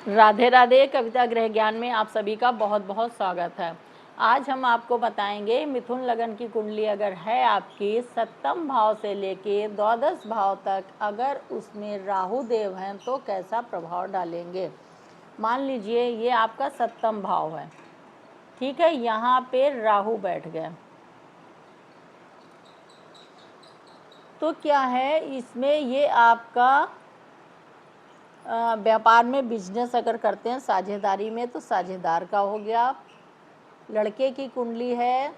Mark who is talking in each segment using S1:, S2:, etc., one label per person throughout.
S1: राधे राधे। कविता गृह ज्ञान में आप सभी का बहुत बहुत स्वागत है। आज हम आपको बताएंगे मिथुन लगन की कुंडली अगर है आपकी सप्तम भाव से लेके द्वादश भाव तक, अगर उसमें राहु देव हैं तो कैसा प्रभाव डालेंगे। मान लीजिए ये आपका सप्तम भाव है, ठीक है, यहाँ पे राहु बैठ गए तो क्या है इसमें, ये आपका व्यापार में बिजनेस अगर करते हैं साझेदारी में तो साझेदार का हो गया। लड़के की कुंडली है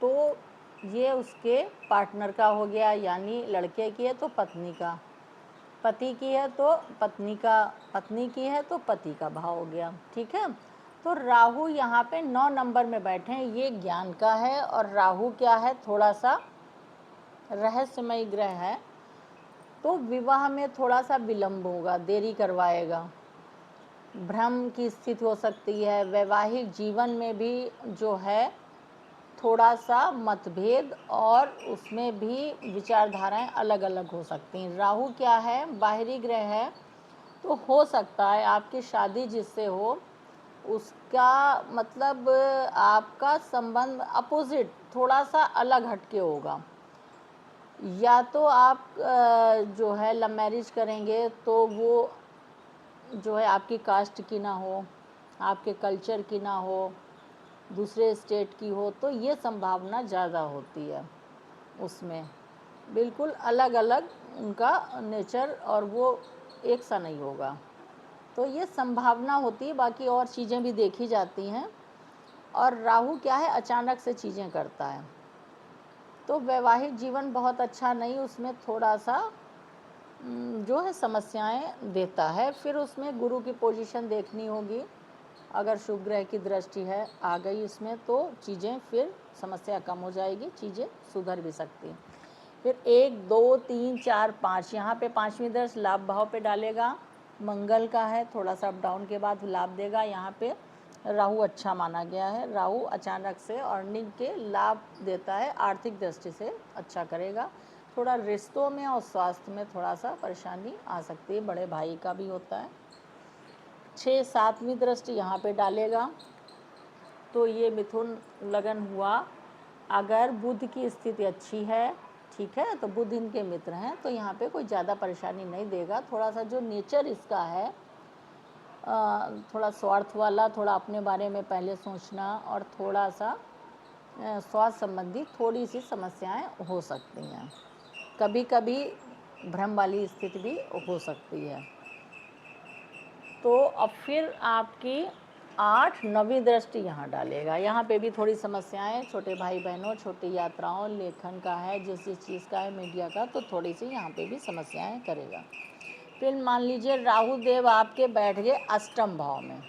S1: तो ये उसके पार्टनर का हो गया, यानी लड़के की है तो पत्नी का, पति की है तो पत्नी का, पत्नी की है तो पति का भाव हो गया, ठीक है। तो राहु यहाँ पे 9 नंबर में बैठे हैं, ये ज्ञान का है। और राहु क्या है, थोड़ा सा रहस्यमय ग्रह है, तो विवाह में थोड़ा सा विलंब होगा, देरी करवाएगा, भ्रम की स्थिति हो सकती है। वैवाहिक जीवन में भी जो है थोड़ा सा मतभेद और उसमें भी विचारधाराएं अलग अलग हो सकती हैं। राहु क्या है, बाहरी ग्रह है, तो हो सकता है आपकी शादी जिससे हो उसका मतलब आपका संबंध अपोजिट थोड़ा सा अलग हटके होगा, या तो आप जो है लव मैरिज करेंगे तो वो जो है आपकी कास्ट की ना हो, आपके कल्चर की ना हो, दूसरे स्टेट की हो, तो ये संभावना ज़्यादा होती है। उसमें बिल्कुल अलग अलग उनका नेचर और वो एक सा नहीं होगा, तो ये संभावना होती है। बाकी और चीज़ें भी देखी जाती हैं। और राहु क्या है, अचानक से चीज़ें करता है, तो वैवाहिक जीवन बहुत अच्छा नहीं, उसमें थोड़ा सा जो है समस्याएं देता है। फिर उसमें गुरु की पोजीशन देखनी होगी, अगर शुभ ग्रह की दृष्टि है आ गई इसमें तो चीज़ें फिर समस्या कम हो जाएगी, चीज़ें सुधर भी सकती हैं। फिर 1 2 3 4 5, यहाँ पे 5वीं दृष्टि लाभ भाव पे डालेगा, मंगल का है, थोड़ा सा अप डाउन के बाद लाभ देगा। यहाँ पे राहु अच्छा माना गया है, राहु अचानक से अर्निंग के लाभ देता है, आर्थिक दृष्टि से अच्छा करेगा। थोड़ा रिश्तों में और स्वास्थ्य में थोड़ा सा परेशानी आ सकती है, बड़े भाई का भी होता है। 6 7वीं दृष्टि यहाँ पे डालेगा, तो ये मिथुन लगन हुआ। अगर बुध की स्थिति अच्छी है, ठीक है, तो बुध इनके मित्र हैं, तो यहाँ पे कोई ज़्यादा परेशानी नहीं देगा। थोड़ा सा जो नेचर इसका है थोड़ा स्वार्थ वाला, थोड़ा अपने बारे में पहले सोचना, और थोड़ा सा स्वास्थ्य संबंधी थोड़ी सी समस्याएं हो सकती हैं, कभी कभी भ्रम वाली स्थिति भी हो सकती है। तो अब फिर आपकी 8 9वीं दृष्टि यहाँ डालेगा, यहाँ पे भी थोड़ी समस्याएं, छोटे भाई बहनों, छोटी यात्राओं, लेखन का है, जिस चीज़ का है, मीडिया का, तो थोड़ी सी यहाँ पे भी समस्याएं करेगा। फिर मान लीजिए राहु देव आपके बैठ गए अष्टम भाव में,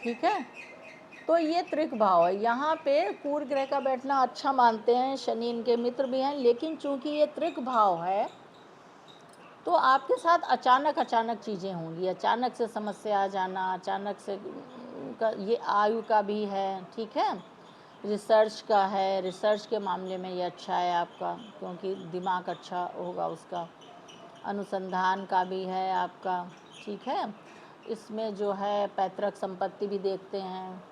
S1: ठीक है, तो ये त्रिक भाव है। यहाँ पे पूर्व ग्रह का बैठना अच्छा मानते हैं, शनि इनके मित्र भी हैं, लेकिन चूंकि ये त्रिक भाव है तो आपके साथ अचानक अचानक चीज़ें होंगी, अचानक से समस्या आ जाना, अचानक से ये आयु का भी है, ठीक है, रिसर्च का है, रिसर्च के मामले में ये अच्छा है आपका, क्योंकि दिमाग अच्छा होगा उसका। अनुसंधान का भी है आपका, ठीक है, इसमें जो है पैतृक संपत्ति भी देखते हैं,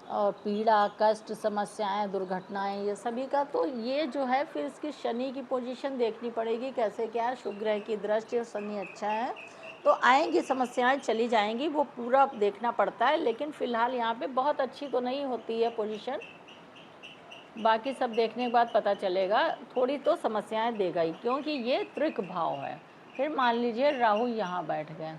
S1: और पीड़ा, कष्ट, समस्याएं, दुर्घटनाएं, ये सभी का। तो ये जो है फिर इसकी शनि की पोजीशन देखनी पड़ेगी, कैसे क्या है। शुभ ग्रह की दृष्टि और शनि अच्छा है तो आएंगी समस्याएं, चली जाएंगी, वो पूरा देखना पड़ता है। लेकिन फिलहाल यहाँ पे बहुत अच्छी तो नहीं होती है पोजीशन, बाकी सब देखने के बाद पता चलेगा, थोड़ी तो समस्याएं देगा ही, क्योंकि ये त्रिक भाव है। फिर मान लीजिए राहु यहाँ बैठ गए,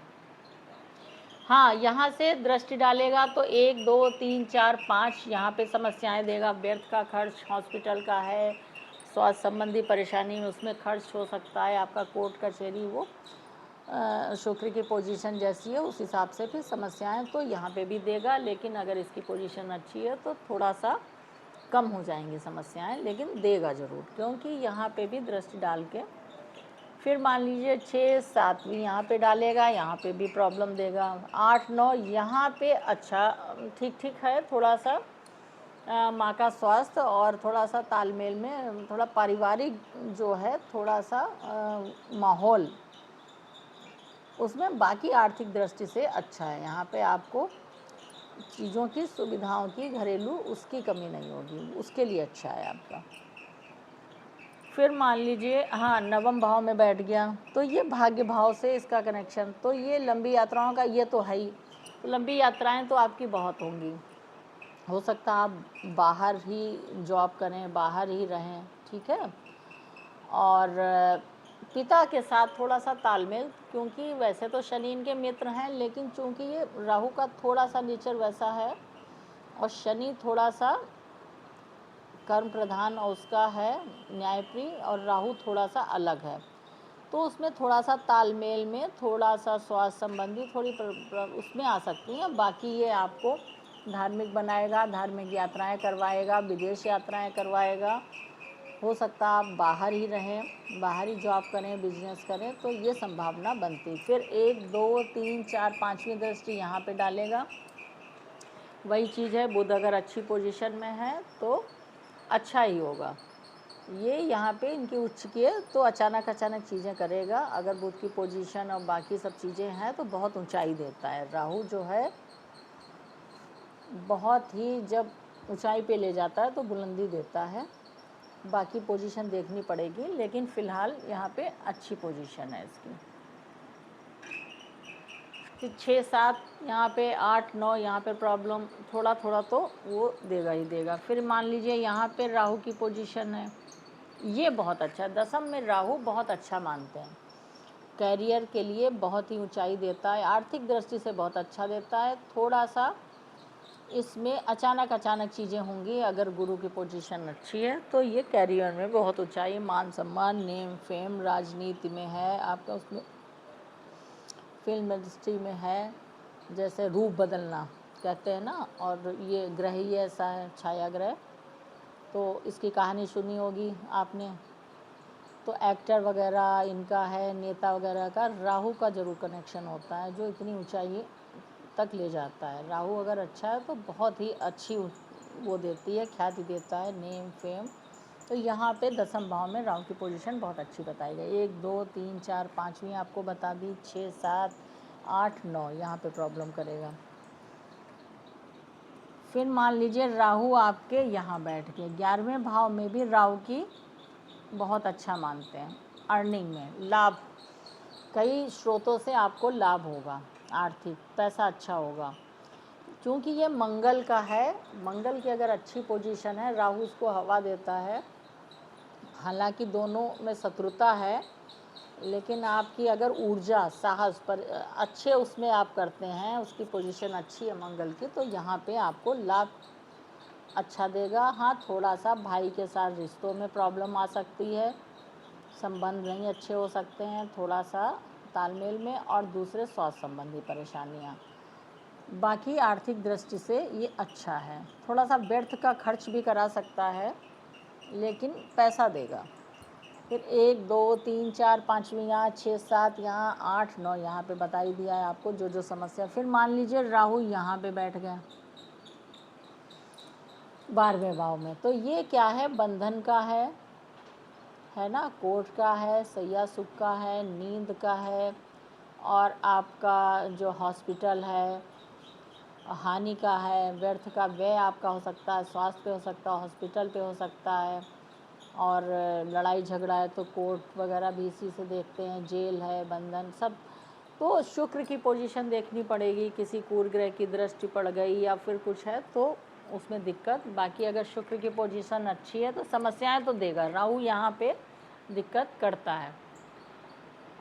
S1: हाँ, यहाँ से दृष्टि डालेगा तो 1 2 3 4 5 यहाँ पे समस्याएं देगा। व्यर्थ का खर्च, हॉस्पिटल का है, स्वास्थ्य संबंधी परेशानी में उसमें खर्च हो सकता है आपका, कोर्ट कचहरी, वो शुक्र की पोजीशन जैसी है उस हिसाब से फिर समस्याएं तो यहाँ पे भी देगा। लेकिन अगर इसकी पोजीशन अच्छी है तो थोड़ा सा कम हो जाएंगी समस्याएं, लेकिन देगा ज़रूर, क्योंकि यहाँ पे भी दृष्टि डाल के। फिर मान लीजिए 6 7वीं यहाँ पे डालेगा, यहाँ पे भी प्रॉब्लम देगा। 8 9 यहाँ पे अच्छा ठीक ठीक है, थोड़ा सा माँ का स्वास्थ्य और थोड़ा सा तालमेल में, थोड़ा पारिवारिक जो है थोड़ा सा माहौल उसमें बाकी आर्थिक दृष्टि से अच्छा है। यहाँ पे आपको चीज़ों की सुविधाओं की घरेलू उसकी कमी नहीं होगी, उसके लिए अच्छा है आपका। फिर मान लीजिए हाँ नवम भाव में बैठ गया तो ये भाग्य भाव से इसका कनेक्शन, तो ये लंबी यात्राओं का ये तो है ही। तो लंबी यात्राएं तो आपकी बहुत होंगी, हो सकता है आप बाहर ही जॉब करें, बाहर ही रहें, ठीक है। और पिता के साथ थोड़ा सा तालमेल, क्योंकि वैसे तो शनि इनके मित्र हैं, लेकिन चूंकि ये राहु का थोड़ा सा नेचर वैसा है और शनि थोड़ा सा कर्म प्रधान और उसका है न्यायप्रिय, और राहु थोड़ा सा अलग है, तो उसमें थोड़ा सा तालमेल में थोड़ा सा स्वास्थ्य संबंधी थोड़ी उसमें आ सकती हैं। बाकी ये आपको धार्मिक बनाएगा, धार्मिक यात्राएं करवाएगा, विदेश यात्राएं करवाएगा। हो सकता आप बाहर ही रहें, बाहर ही जॉब करें, बिजनेस करें, तो ये संभावना बनती। फिर 1 2 3 4 5वीं दृष्टि यहाँ पे डालेगा। वही चीज़ है, बुध अगर अच्छी पोजीशन में है तो अच्छा ही होगा। ये यहाँ पे इनकी उच्च की है तो अचानक चीज़ें करेगा। अगर बुध की पोजीशन और बाकी सब चीज़ें हैं तो बहुत ऊंचाई देता है। राहु जो है बहुत ही जब ऊंचाई पे ले जाता है तो बुलंदी देता है। बाकी पोजीशन देखनी पड़ेगी, लेकिन फ़िलहाल यहाँ पे अच्छी पोजीशन है इसकी। 6 7 यहाँ पे 8 9 यहाँ पे प्रॉब्लम थोड़ा थोड़ा तो वो देगा ही देगा। फिर मान लीजिए यहाँ पे राहु की पोजीशन है, ये बहुत अच्छा है। दसम में राहु बहुत अच्छा मानते हैं, कैरियर के लिए बहुत ही ऊंचाई देता है, आर्थिक दृष्टि से बहुत अच्छा देता है। थोड़ा सा इसमें अचानक चीज़ें होंगी। अगर गुरु की पोजीशन अच्छी है तो ये कैरियर में बहुत ऊंचाई, मान सम्मान, नेम फेम, राजनीति में है आपका, उसमें फिल्म इंडस्ट्री में है, जैसे रूप बदलना कहते हैं ना, और ये ग्रह ही ऐसा है, छाया ग्रह, तो इसकी कहानी सुनी होगी आपने। तो एक्टर वगैरह इनका है, नेता वगैरह का राहु का ज़रूर कनेक्शन होता है, जो इतनी ऊंचाई तक ले जाता है। राहु अगर अच्छा है तो बहुत ही अच्छी वो देती है, ख्याति देता है, नेम फेम। तो यहाँ पे दसम भाव में राहु की पोजीशन बहुत अच्छी बताई गई। 1 2 3 4 5वीं आपको बता दी, 6 7 8 9 यहाँ पे प्रॉब्लम करेगा। फिर मान लीजिए राहु आपके यहाँ बैठ के 11वें भाव में भी राहु की बहुत अच्छा मानते हैं। अर्निंग में लाभ, कई स्रोतों से आपको लाभ होगा, आर्थिक पैसा अच्छा होगा, क्योंकि ये मंगल का है। मंगल की अगर अच्छी पोजीशन है, राहु उसको हवा देता है। हालांकि दोनों में शत्रुता है, लेकिन आपकी अगर ऊर्जा साहस पर अच्छे उसमें आप करते हैं, उसकी पोजीशन अच्छी है मंगल की, तो यहाँ पे आपको लाभ अच्छा देगा। हाँ थोड़ा सा भाई के साथ रिश्तों में प्रॉब्लम आ सकती है, संबंध नहीं अच्छे हो सकते हैं, थोड़ा सा तालमेल में, और दूसरे स्वास्थ्य संबंधी परेशानियाँ। बाकी आर्थिक दृष्टि से ये अच्छा है। थोड़ा सा व्यर्थ का खर्च भी करा सकता है, लेकिन पैसा देगा। फिर 1 2 3 4 5वीं यहाँ, 6 7 यहाँ, 8 9 यहाँ पे बता ही दिया है आपको जो समस्या। फिर मान लीजिए राहु यहाँ पे बैठ गया 12वें भाव में, तो ये क्या है, बंधन का है ना, कोर्ट का है, सैया सुख का है, नींद का है, और आपका जो हॉस्पिटल है, हानि का है, व्यर्थ का व्यय आपका हो सकता है, स्वास्थ्य पे हो सकता है, हॉस्पिटल पे हो सकता है, और लड़ाई झगड़ा है तो कोर्ट वगैरह भी इसी से देखते हैं, जेल है, बंधन सब। तो शुक्र की पोजीशन देखनी पड़ेगी, किसी कुर ग्रह की दृष्टि पड़ गई या फिर कुछ है तो उसमें दिक्कत। बाकी अगर शुक्र की पोजीशन अच्छी है तो समस्याएं तो देगा, राहु यहाँ पे दिक्कत करता है।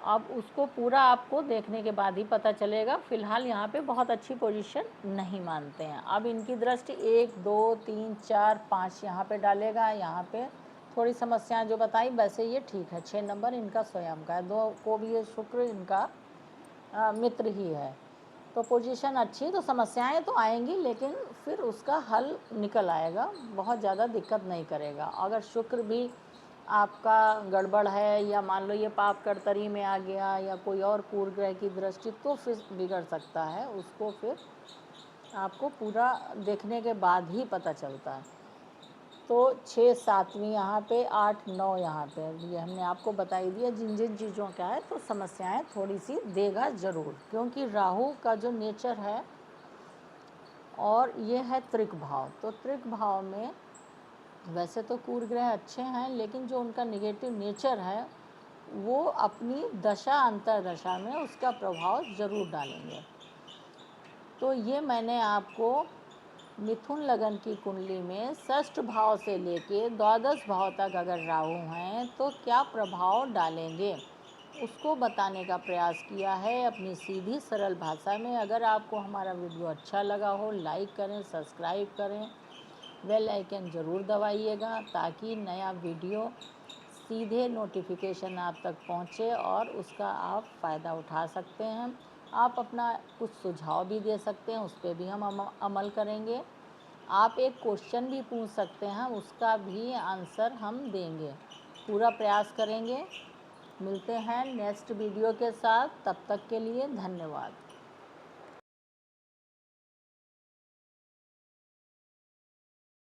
S1: अब उसको पूरा आपको देखने के बाद ही पता चलेगा। फ़िलहाल यहाँ पे बहुत अच्छी पोजीशन नहीं मानते हैं। अब इनकी दृष्टि 1 2 3 4 5 यहाँ पे डालेगा। यहाँ पे थोड़ी समस्याएं जो बताई, वैसे ये ठीक है। 6 नंबर इनका स्वयं का है, 2 को भी ये शुक्र इनका मित्र ही है, तो पोजीशन अच्छी, तो समस्याएं तो आएंगी लेकिन फिर उसका हल निकल आएगा, बहुत ज़्यादा दिक्कत नहीं करेगा। अगर शुक्र भी आपका गड़बड़ है, या मान लो ये पाप कर्तरी में आ गया, या कोई और पूर्व ग्रह की दृष्टि, तो फिर बिगड़ सकता है। उसको फिर आपको पूरा देखने के बाद ही पता चलता है। तो 6 7वीं यहाँ पे, 8 9 यहाँ पे, ये हमने आपको बता ही दिया। जिन जिन चीज़ों का है तो समस्याएं थोड़ी सी देगा ज़रूर, क्योंकि राहु का जो नेचर है और ये है त्रिक भाव। तो त्रिक भाव में वैसे तो कुर ग्रह अच्छे हैं, लेकिन जो उनका निगेटिव नेचर है वो अपनी दशा अंतर्दशा में उसका प्रभाव ज़रूर डालेंगे। तो ये मैंने आपको मिथुन लगन की कुंडली में षष्ठ भाव से लेके द्वादश भाव तक अगर राहु हैं तो क्या प्रभाव डालेंगे उसको बताने का प्रयास किया है अपनी सीधी सरल भाषा में। अगर आपको हमारा वीडियो अच्छा लगा हो, लाइक करें, सब्सक्राइब करें, बेल आइकन ज़रूर दबाइएगा ताकि नया वीडियो सीधे नोटिफिकेशन आप तक पहुँचे और उसका आप फ़ायदा उठा सकते हैं। आप अपना कुछ सुझाव भी दे सकते हैं, उस पर भी हम अमल करेंगे। आप एक क्वेश्चन भी पूछ सकते हैं, उसका भी आंसर हम देंगे, पूरा प्रयास करेंगे। मिलते हैं नेक्स्ट वीडियो के साथ, तब तक के लिए धन्यवाद।